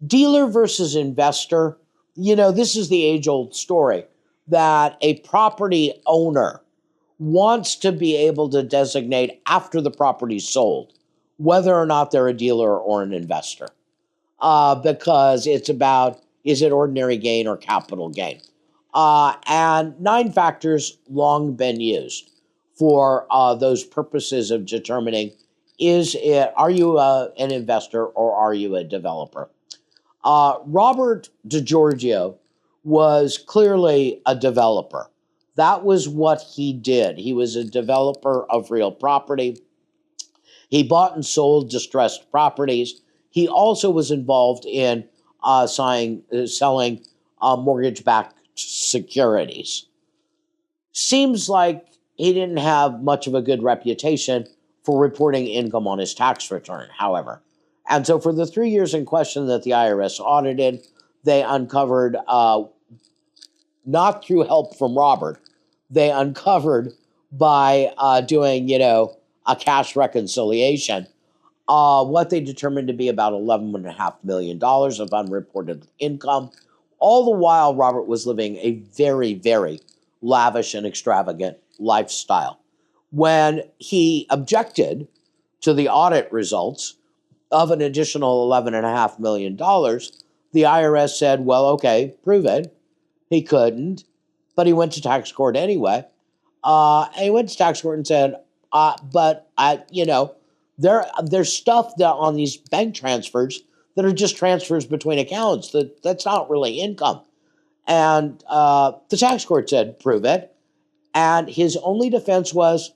Dealer versus investor, this is the age-old story that a property owner wants to be able to designate after the property's sold whether or not they're a dealer or an investor, because it's about, is it ordinary gain or capital gain? And 9 factors long been used for those purposes of determining, are you an investor or are you a developer? Robert Giorgio was clearly a developer. That was what he did. He was a developer of real property. He bought and sold distressed properties. He also was involved in selling mortgage-backed securities. Seems like he didn't have much of a good reputation for reporting income on his tax return, however. And so for the 3 years in question that the IRS audited, they uncovered, not through help from Robert, they uncovered by doing, a cash reconciliation, what they determined to be about $11.5 million of unreported income. All the while, Robert was living a very, very lavish and extravagant lifestyle. When he objected to the audit results of an additional $11.5 million, the IRS said, well, okay, prove it. He couldn't, but he went to tax court anyway. And he went to tax court and said, there's stuff that on these bank transfers that are just transfers between accounts. That's not really income. And the tax court said, prove it. And his only defense was,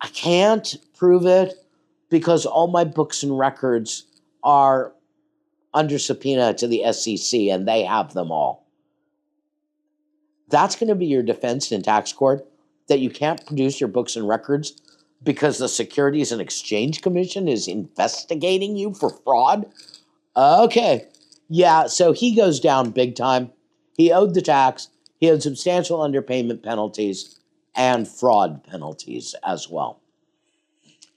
I can't prove it because all my books and records are under subpoena to the SEC and they have them all. That's going to be your defense in tax court, that you can't produce your books and records because the Securities and Exchange Commission is investigating you for fraud? Okay. Yeah, so he goes down big time. He owed the tax. He owed substantial underpayment penalties and fraud penalties as well.